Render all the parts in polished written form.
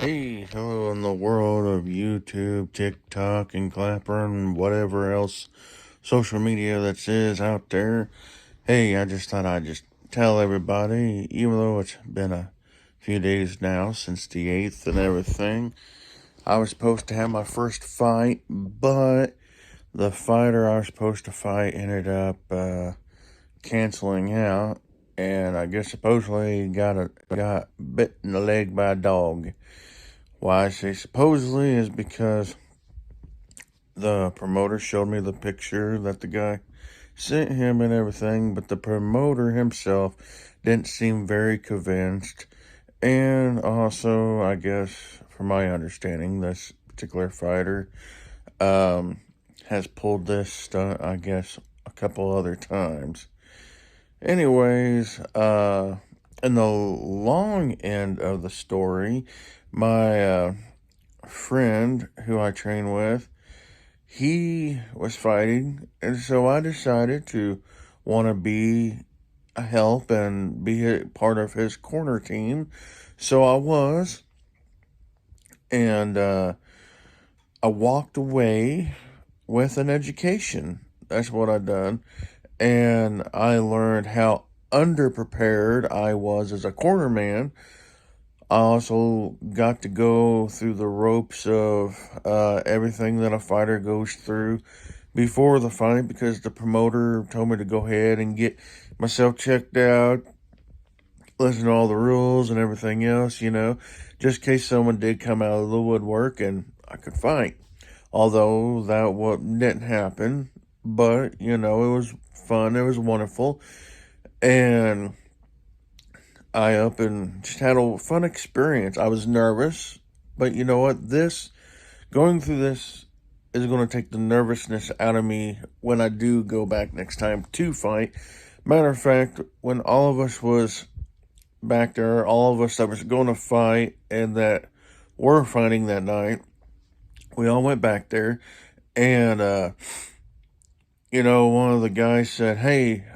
Hey, hello in the world of YouTube, TikTok, and Clapper, and whatever else social media that is out there. Hey, I just thought I'd just tell everybody, even though it's been a few days now since the 8th and everything, I was supposed to have my first fight, but the fighter I was supposed to fight ended up canceling out, and I guess supposedly got bit in the leg by a dog. Why I say supposedly is because the promoter showed me the picture that the guy sent him and everything, but the promoter himself didn't seem very convinced. And also, I guess, from my understanding, this particular fighter has pulled this stunt, I guess, a couple other times. Anyways, in the long end of the story, my friend who I train with, he was fighting, and so I decided to want to be a help and be a part of his corner team. So I was, and I walked away with an education. That's what I done, and I learned how underprepared I was as a corner man. I also got to go through the ropes of everything that a fighter goes through before the fight, because the promoter told me to go ahead and get myself checked out, listen to all the rules and everything else, just in case someone did come out of the woodwork and I could fight. Although that didn't happen, but, it was fun, it was wonderful, and I up and just had a fun experience. I was nervous, but you know what? Going through this is going to take the nervousness out of me when I do go back next time to fight. Matter of fact, when all of us was back there, all of us that was going to fight and that were fighting that night, we all went back there, and one of the guys said, "Hey,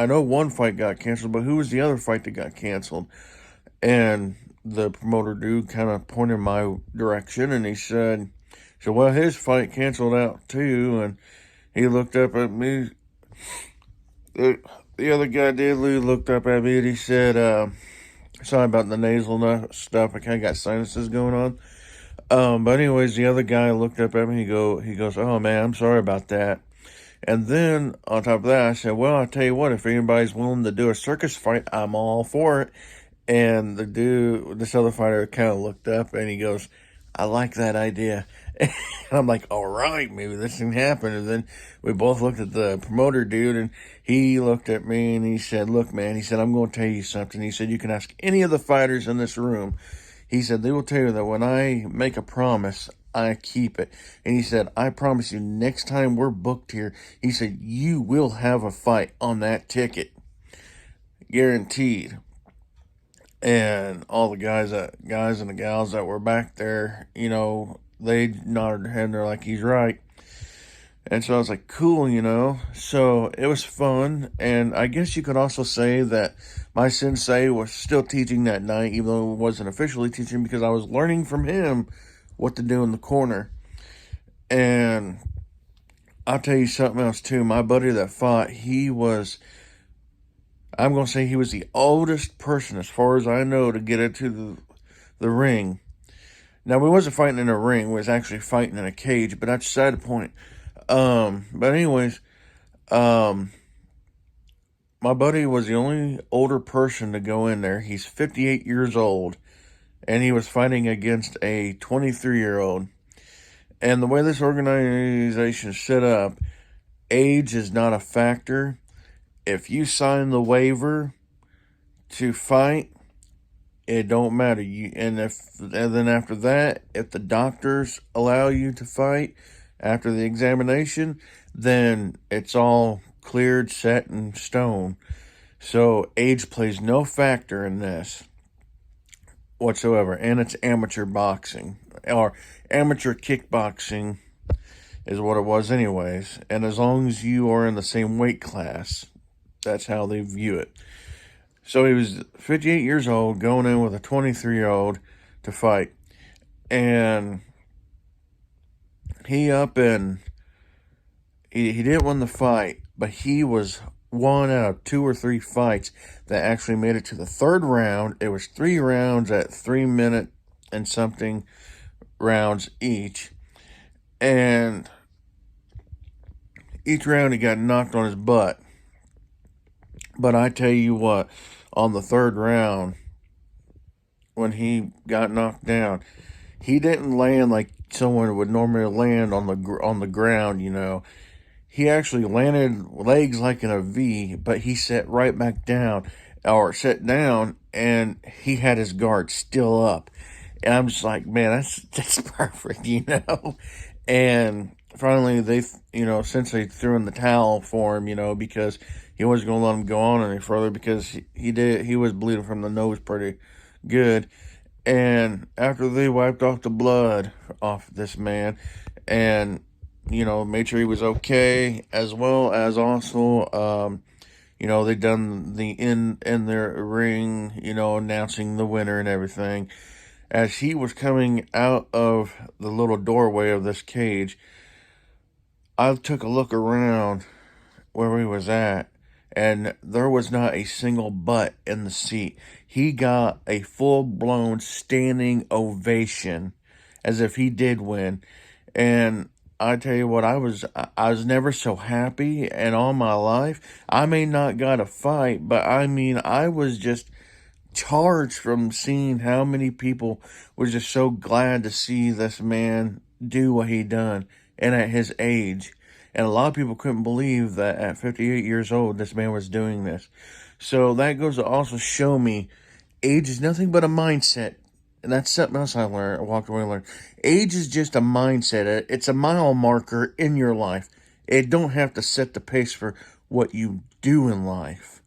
I know one fight got canceled, but who was the other fight that got canceled?" And the promoter dude kind of pointed my direction, and he said, "So, well, his fight canceled out too." And he looked up at me. The other guy did. He looked up at me and he said, "Sorry about the nasal stuff. I kind of got sinuses going on." But anyways, the other guy looked up at me. He goes, "Oh man, I'm sorry about that." And then on top of that, I said, "Well, I'll tell you what. If anybody's willing to do a circus fight, I'm all for it." And this other fighter kind of looked up and he goes, "I like that idea." And I'm like, all right, maybe this can happen. And then we both looked at the promoter dude, and he looked at me and he said, "Look, man," he said, "I'm going to tell you something." He said, "You can ask any of the fighters in this room." He said, "They will tell you that when I make a promise, I keep it." And he said, "I promise you, next time we're booked here," he said, "you will have a fight on that ticket. Guaranteed." And all the guys and the gals that were back there, they nodded their head and they're like, "He's right." And so I was like, cool, So it was fun. And I guess you could also say that my sensei was still teaching that night, even though it wasn't officially teaching, because I was learning from him what to do in the corner. And I'll tell you something else too. My buddy that fought, I'm going to say he was the oldest person, as far as I know, to get into the ring. Now, we wasn't fighting in a ring. We was actually fighting in a cage, but that's beside the point. But anyways, my buddy was the only older person to go in there. He's 58 years old, and he was fighting against a 23-year-old. And the way this organization is set up, age is not a factor. If you sign the waiver to fight, it don't matter. And then after that, if the doctors allow you to fight after the examination, then it's all cleared, set in stone. So age plays no factor in this whatsoever. And it's amateur boxing, or amateur kickboxing is what it was anyways. And as long as you are in the same weight class, that's how they view it. So he was 58 years old, going in with a 23-year-old. to fight. And he up and he didn't win the fight, but he was one out of 2 or 3 fights that actually made it to the third round. It was 3 rounds at 3 minute and something rounds each. And each round he got knocked on his butt. But I tell you what, on the third round, when he got knocked down, he didn't land like someone would normally land on the ground. He actually landed legs like in a V, but he sat right back down, or sat down, and he had his guard still up. And I'm just like, man, that's perfect. And finally, since they threw in the towel for him, because he wasn't going to let him go on any further because he was bleeding from the nose pretty good. And after they wiped off the blood off this man, and made sure he was okay, as well as also, they done the in their ring, announcing the winner and everything. As he was coming out of the little doorway of this cage, I took a look around where he was at, and there was not a single butt in the seat. He got a full-blown standing ovation as if he did win. And I tell you what, I was never so happy in all my life. I may not got a fight, but I mean, I was just charged from seeing how many people were just so glad to see this man do what he done, and at his age. And a lot of people couldn't believe that at 58 years old, this man was doing this. So that goes to also show me age is nothing but a mindset. And that's something else I walked away and learned. Age is just a mindset. It's a mile marker in your life. It don't have to set the pace for what you do in life.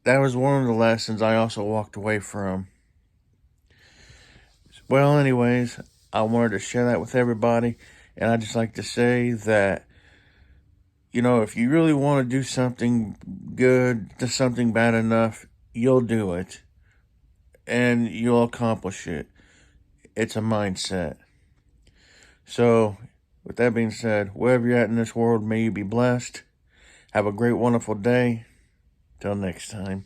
That was one of the lessons I also walked away from. Well, anyways, I wanted to share that with everybody. And I'd just like to say that, if you really want to do something good, do something bad enough, you'll do it. And you'll accomplish it. It's a mindset. So, with that being said, wherever you're at in this world, may you be blessed. Have a great, wonderful day. Till next time.